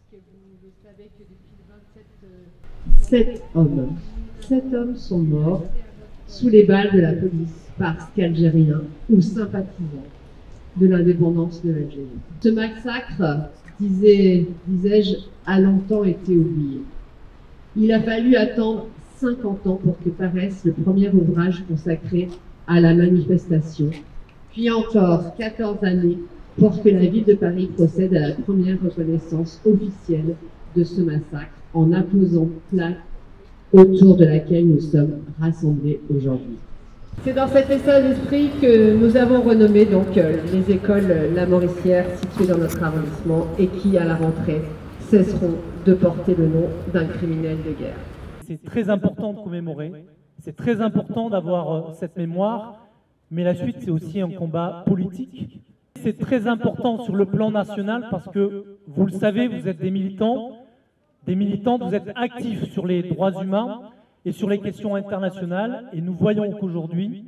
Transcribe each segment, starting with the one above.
puisque vous le savez que depuis le 27... 7 hommes sont morts sous les balles de la police parce qu'Algériens ou sympathisants de l'indépendance de l'Algérie. Ce massacre, disais-je, a longtemps été oublié. Il a fallu attendre 50 ans pour que paraisse le premier ouvrage consacré à la manifestation, puis encore 14 années pour que la ville de Paris procède à la première reconnaissance officielle de ce massacre en imposant plaque autour de laquelle nous sommes rassemblés aujourd'hui. C'est dans cet état d'esprit que nous avons renommé donc les écoles La Morissière situées dans notre arrondissement et qui, à la rentrée, cesseront de porter le nom d'un criminel de guerre. C'est très important de commémorer, c'est très important d'avoir cette mémoire, mais la suite c'est aussi un combat politique. C'est très important sur le plan national parce que, vous le savez, vous êtes des militantes, vous êtes actifs sur les droits humains et sur les questions internationales, et nous voyons qu'aujourd'hui,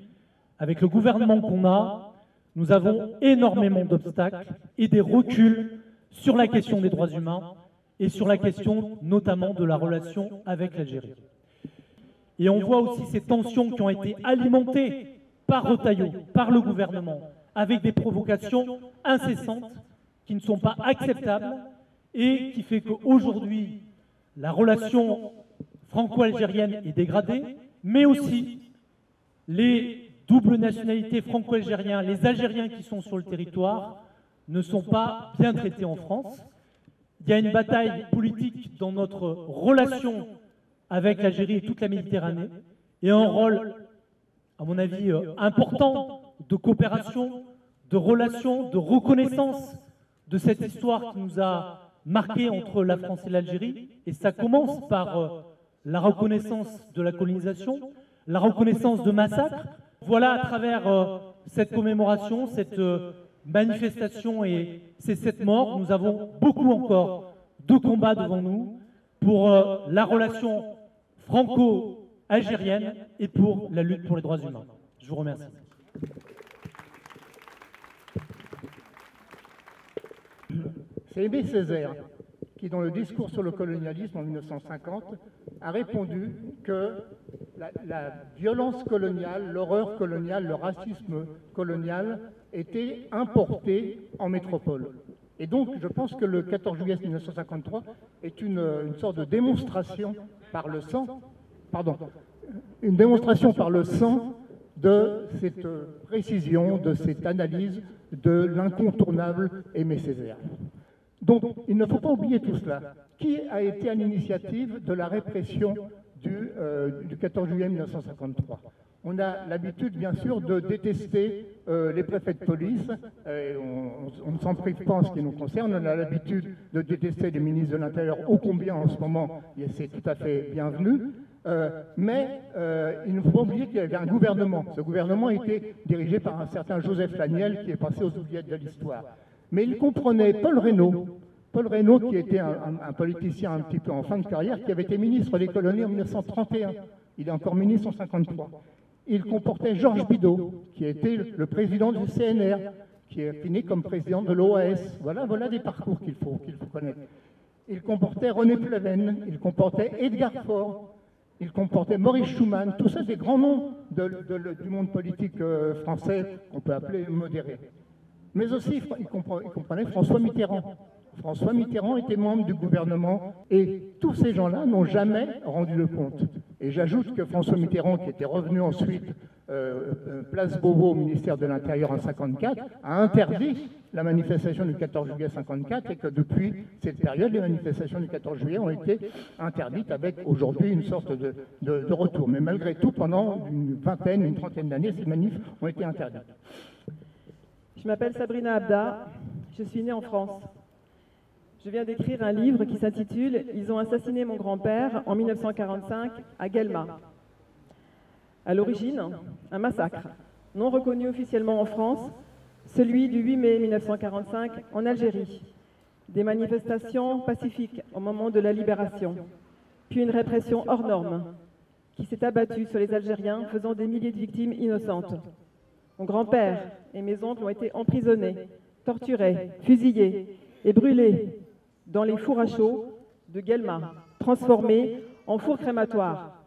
avec le gouvernement qu'on a, nous avons énormément d'obstacles et des reculs sur la question des droits humains et sur la question notamment de la relation avec l'Algérie. Et on voit aussi ces tensions qui ont été alimentées par Retailleau, par le gouvernement, avec des provocations incessantes qui ne sont pas acceptables et qui fait qu'aujourd'hui, la relation franco-algérienne est dégradée, mais aussi les doubles nationalités franco-algériens, les Algériens qui sont sur le territoire, ne sont pas bien traités en France. Il y a une bataille politique dans notre relation avec l'Algérie et toute la Méditerranée, et un rôle, à mon avis, important de coopération, de relation, de reconnaissance de cette histoire qui nous a marqué entre la France et l'Algérie, et ça commence par la reconnaissance de la colonisation, la reconnaissance de massacres. Voilà, à travers cette commémoration, cette manifestation et ces 7 morts, nous avons beaucoup encore de combats devant nous pour la relation franco-algérienne et pour la lutte pour les droits humains. Je vous remercie. C'est Aimé Césaire qui, dans le discours sur le colonialisme en 1950, a répondu que la violence coloniale, l'horreur coloniale, le racisme colonial étaient importés en métropole. Et donc, je pense que le 14 juillet 1953 est une sorte de démonstration par le sang, de cette précision, de cette analyse de l'incontournable Aimé Césaire. Donc, il ne faut pas oublier tout cela. Qui a été à l'initiative de la répression du 14 juillet 1953 ? On a l'habitude, bien sûr, de détester les préfets de police. On ne s'en prive pas en ce qui nous concerne. On a l'habitude de détester les ministres de l'Intérieur, ô combien en ce moment, c'est tout à fait bienvenu. Mais il ne faut pas oublier qu'il y avait un gouvernement. Ce gouvernement était dirigé par un certain Joseph Laniel, qui est passé aux oubliettes de l'histoire. Mais il comprenait Paul Reynaud, qui était un politicien un petit peu en fin de carrière, qui avait été ministre des colonies en 1931. Il est encore ministre en 1953. Il comportait Georges Bidault, qui était le président du CNR, qui est fini comme président de l'OAS. Voilà des parcours qu'il faut connaître. Il comportait René Pleven, il comportait Edgar Faure, il comportait Maurice Schumann, tout ça des grands noms du monde politique français qu'on peut appeler modéré. Mais aussi, il comprenait François Mitterrand. François Mitterrand était membre du gouvernement et tous ces gens-là n'ont jamais rendu le compte. Et j'ajoute que François Mitterrand, qui était revenu ensuite place Beauvau au ministère de l'Intérieur en 1954, a interdit la manifestation du 14 juillet 1954 et que depuis cette période, les manifestations du 14 juillet ont été interdites avec aujourd'hui une sorte de retour. Mais malgré tout, pendant une trentaine d'années, ces manifs ont été interdites. Je m'appelle Sabrina Abda, je suis née en France. Je viens d'écrire un livre qui s'intitule « Ils ont assassiné mon grand-père en 1945 à Guelma ». À l'origine, un massacre, non reconnu officiellement en France, celui du 8 mai 1945 en Algérie. Des manifestations pacifiques au moment de la libération, puis une répression hors norme qui s'est abattue sur les Algériens, faisant des milliers de victimes innocentes. Mon grand-père et mes oncles ont été emprisonnés, torturés, fusillés et brûlés dans les fours à chaud de Guelma, transformés en fours crématoires.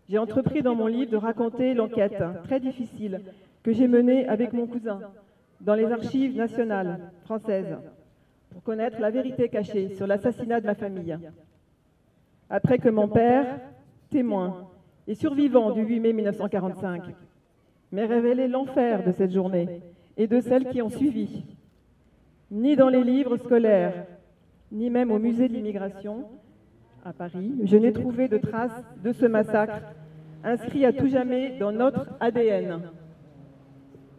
J'ai entrepris dans mon livre de raconter l'enquête très difficile que j'ai menée avec mon cousin dans les archives nationales françaises pour connaître la vérité cachée sur l'assassinat de ma famille. Après que mon père, témoin et survivant du 8 mai 1945, m'ait révélé l'enfer de cette journée et de celles qui ont suivi, ni dans les livres scolaires, ni même au musée de l'immigration à Paris, je n'ai trouvé de traces de ce massacre inscrit à tout jamais dans notre ADN.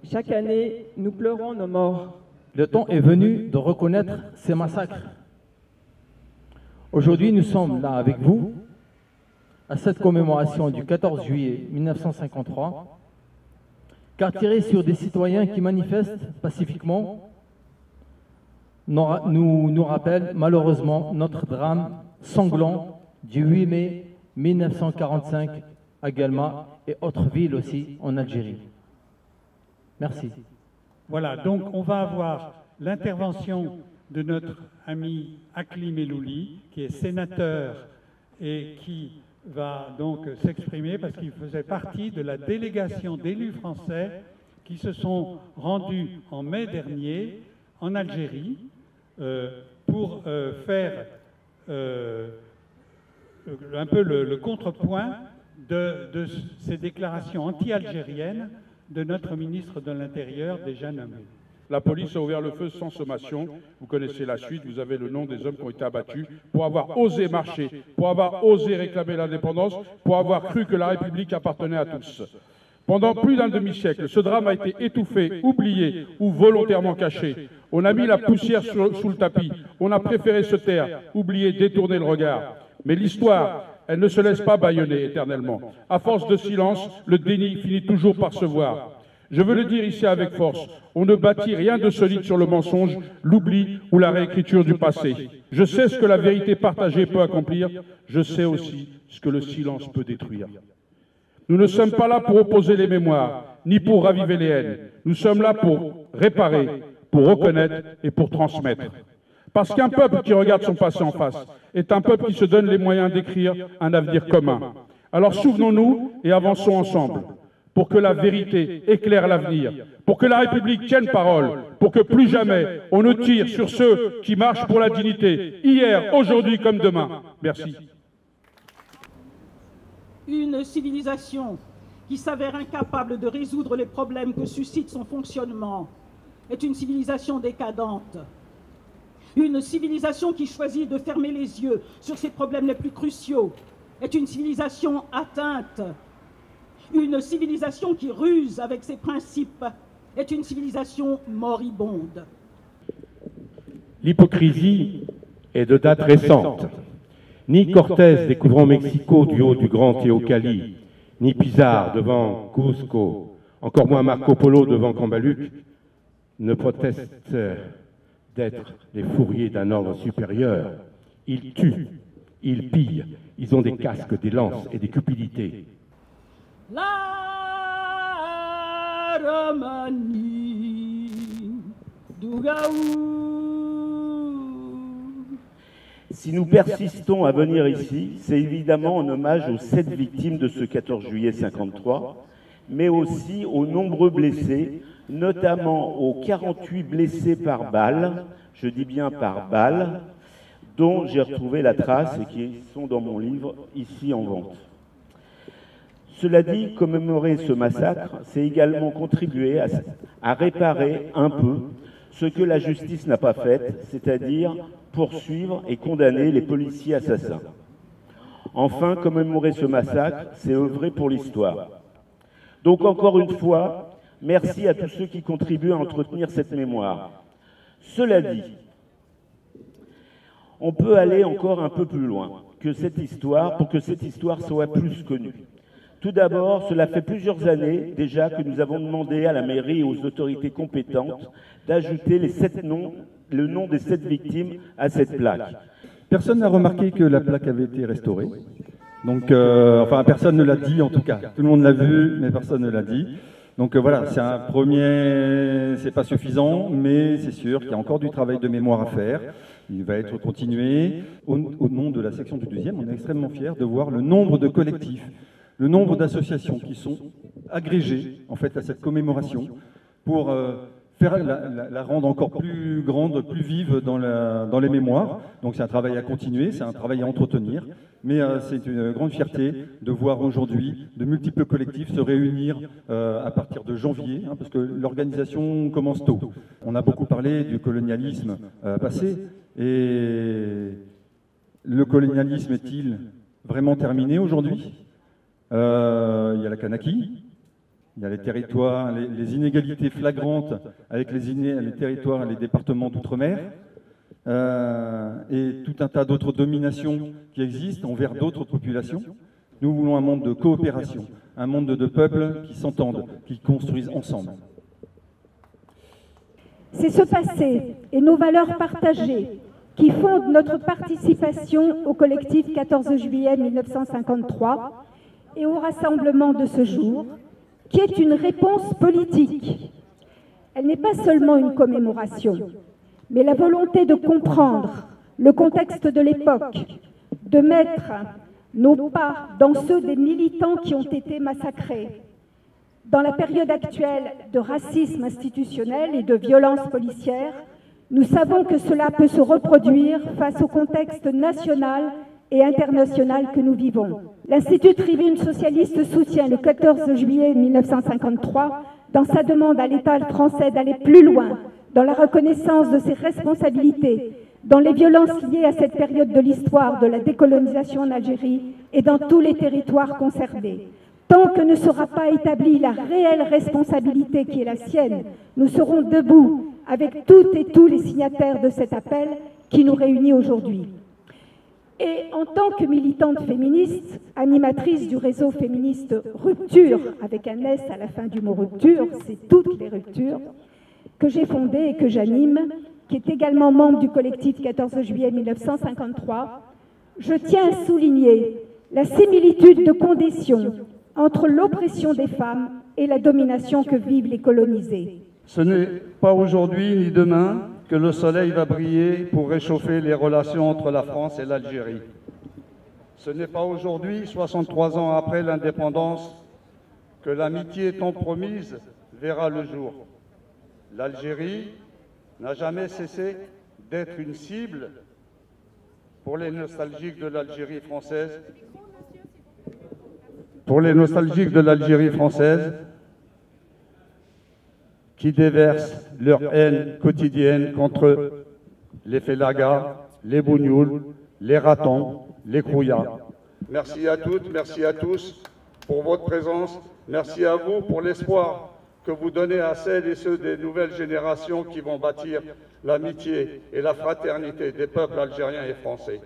Chaque année, nous pleurons nos morts. Le temps est venu de reconnaître ces massacres. Aujourd'hui, nous sommes là avec vous, à cette commémoration du 14 juillet 1953, car tirer sur des citoyens qui manifestent pacifiquement nous rappelle malheureusement notre drame sanglant du 8 mai 1945 à Guelma et autres villes aussi en Algérie. Merci. Voilà, donc on va avoir l'intervention de notre ami Akli Melouli, qui est sénateur et qui va donc s'exprimer parce qu'il faisait partie de la délégation d'élus français qui se sont rendus en mai dernier en Algérie pour faire un peu le contrepoint de ces déclarations anti-algériennes de notre ministre de l'Intérieur déjà nommé. La police a ouvert le feu sans sommation. Vous connaissez la suite, vous avez le nom des hommes qui ont été abattus pour avoir osé marcher, pour avoir osé réclamer l'indépendance, pour avoir cru que la République appartenait à tous. Pendant plus d'un demi-siècle, ce drame a été étouffé, oublié ou volontairement caché. On a mis la poussière sous le tapis, on a préféré se taire, oublier, détourner le regard. Mais l'histoire, elle ne se laisse pas bâillonner éternellement. À force de silence, le déni finit toujours par se voir. Je veux le dire ici avec force, on ne bâtit rien de solide sur le mensonge, l'oubli ou la réécriture du passé. Je sais ce que la vérité partagée peut accomplir, je sais aussi ce que le silence peut détruire. Nous ne sommes pas là pour opposer les mémoires, ni pour raviver les haines. Nous sommes là pour réparer, pour reconnaître et pour transmettre. Parce qu'un peuple qui regarde son passé en face est un peuple qui se donne les moyens d'écrire un avenir commun. Alors souvenons-nous et avançons ensemble pour que la vérité éclaire l'avenir, pour que la République tienne parole, pour que plus jamais on ne tire sur ceux qui marchent pour la dignité, hier, aujourd'hui comme demain. Merci. Une civilisation qui s'avère incapable de résoudre les problèmes que suscite son fonctionnement est une civilisation décadente. Une civilisation qui choisit de fermer les yeux sur ses problèmes les plus cruciaux est une civilisation atteinte. Une civilisation qui ruse avec ses principes est une civilisation moribonde. L'hypocrisie est de date récente. Ni Cortés découvrant Mexico du haut du grand Teocalli, ni Pizarre devant Cusco, encore moins Marco Polo devant Cambaluc, ne protestent d'être les fourriers d'un ordre supérieur. Ils tuent, ils pillent, ils ont des casques, des lances et des cupidités. La Romanie d'Ougaou. Si nous persistons à venir ici, c'est évidemment en hommage aux 7 victimes de ce 14 juillet 53, mais aussi aux nombreux blessés, notamment aux 48 blessés par balle, je dis bien par balle, dont j'ai retrouvé la trace et qui sont dans mon livre, ici en vente. Cela dit, commémorer ce massacre, c'est également contribuer à réparer un peu ce que la justice n'a pas fait, c'est-à-dire poursuivre et condamner les policiers assassins. Enfin, commémorer ce massacre, c'est œuvrer pour l'histoire. Donc encore une fois, merci à tous ceux qui contribuent à entretenir cette mémoire. Cela dit, on peut aller encore un peu plus loin que cette histoire pour que cette histoire soit plus connue. Tout d'abord, cela fait plusieurs années déjà que nous avons demandé à la mairie et aux autorités compétentes d'ajouter le nom des 7 victimes à cette plaque. Personne n'a remarqué que la plaque avait été restaurée. Donc, enfin, personne ne l'a dit en tout cas. Tout le monde l'a vu, mais personne ne l'a dit. Donc voilà, c'est un premier, c'est pas suffisant, mais c'est sûr qu'il y a encore du travail de mémoire à faire. Il va être continué. Au nom de la section du 12e, on est extrêmement fiers de voir le nombre de collectifs, le nombre d'associations qui sont agrégées en fait à cette commémoration pour faire la rendre encore plus grande, plus vive dans les mémoires. Donc c'est un travail à continuer, c'est un travail à entretenir, mais c'est une grande fierté de voir aujourd'hui de multiples collectifs se réunir à partir de janvier, hein, parce que l'organisation commence tôt. On a beaucoup parlé du colonialisme passé, et le colonialisme est-il vraiment terminé aujourd'hui? Il y a la Kanaki. Il y a les territoires, les inégalités flagrantes avec les territoires et les départements d'outre-mer, et tout un tas d'autres dominations qui existent envers d'autres populations. Nous voulons un monde de coopération, un monde de peuples qui s'entendent, qui construisent ensemble. C'est ce passé et nos valeurs partagées qui fondent notre participation au collectif 14 juillet 1953 et au rassemblement de ce jour, qui est une réponse politique. Elle n'est pas seulement une commémoration, mais la volonté de comprendre le contexte de l'époque, de mettre nos pas dans ceux des militants qui ont été massacrés. Dans la période actuelle de racisme institutionnel et de violence policière, nous savons que cela peut se reproduire face au contexte national et international que nous vivons. L'Institut Tribune socialiste soutient le 14 juillet 1953 dans sa demande à l'État français d'aller plus loin dans la reconnaissance de ses responsabilités, dans les violences liées à cette période de l'histoire de la décolonisation en Algérie et dans tous les territoires concernés. Tant que ne sera pas établie la réelle responsabilité qui est la sienne, nous serons debout avec toutes et tous les signataires de cet appel qui nous réunit aujourd'hui. Et en tant que militante féministe, animatrice du réseau féministe Rupture, avec un S à la fin du mot rupture, c'est toutes les ruptures, que j'ai fondé et que j'anime, qui est également membre du collectif 14 juillet 1953, je tiens à souligner la similitude de conditions entre l'oppression des femmes et la domination que vivent les colonisés. Ce n'est pas aujourd'hui ni demain que le soleil va briller pour réchauffer les relations entre la France et l'Algérie. Ce n'est pas aujourd'hui, 63 ans après l'indépendance, que l'amitié tant promise verra le jour. L'Algérie n'a jamais cessé d'être une cible pour les nostalgiques de l'Algérie française. Pour les nostalgiques de l'Algérie française, qui déversent leur haine quotidienne contre les Félagas, les Bougnouls, les Ratons, les Krouya. Merci à toutes, merci à tous pour votre présence. Merci à vous pour l'espoir que vous donnez à celles et ceux des nouvelles générations qui vont bâtir l'amitié et la fraternité des peuples algériens et français.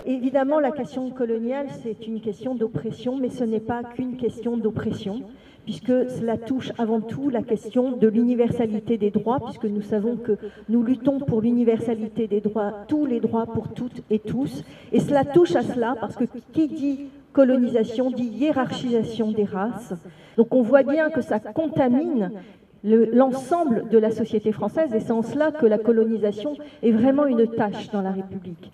Évidemment, la question coloniale, c'est une question d'oppression, mais ce n'est pas qu'une question d'oppression, puisque cela touche avant tout la question de l'universalité des droits, puisque nous savons que nous luttons pour l'universalité des droits, tous les droits pour toutes et tous, et cela touche à cela, parce que qui dit colonisation dit hiérarchisation des races. Donc on voit bien que ça contamine l'ensemble de la société française, et c'est en cela que la colonisation est vraiment une tâche dans la République.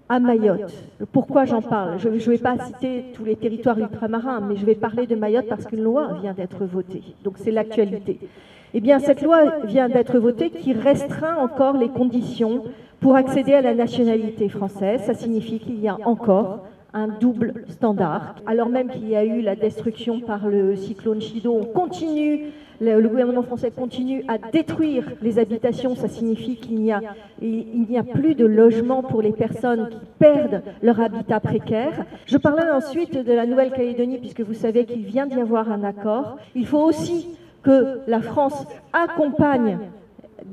À Mayotte, pourquoi j'en parle? Je ne vais pas citer tous les territoires ultramarins, mais je vais parler de Mayotte parce qu'une loi vient d'être votée, donc c'est l'actualité. Eh bien, cette loi vient d'être votée qui restreint encore les conditions pour accéder à la nationalité française. Ça signifie qu'il y a encore un double standard. Alors même qu'il y a eu la destruction par le cyclone Chido, on continue, le gouvernement français continue à détruire les habitations. Ça signifie qu'il n'y a plus de logement pour les personnes qui perdent leur habitat précaire. Je parlerai ensuite de la Nouvelle-Calédonie, puisque vous savez qu'il vient d'y avoir un accord. Il faut aussi que la France accompagne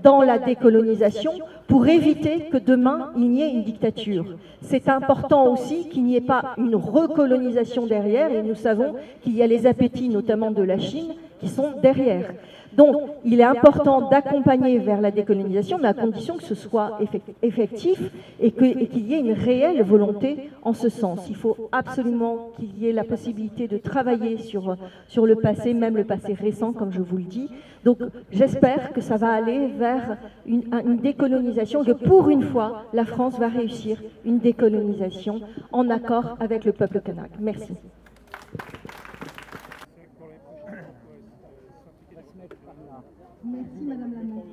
dans la décolonisation pour éviter que demain il n'y ait une dictature. C'est important aussi qu'il n'y ait pas une recolonisation derrière, et nous savons qu'il y a les appétits notamment de la Chine qui sont derrière. Donc, il est important d'accompagner vers la décolonisation, mais à condition que ce soit effectif et qu'il y ait une réelle volonté en ce sens. Il faut absolument qu'il y ait la possibilité de travailler sur le passé, même le passé récent, comme je vous le dis. Donc, j'espère que ça va aller vers une décolonisation, que pour une fois, la France va réussir une décolonisation en accord avec le peuple kanak. Merci. Merci Madame la maire.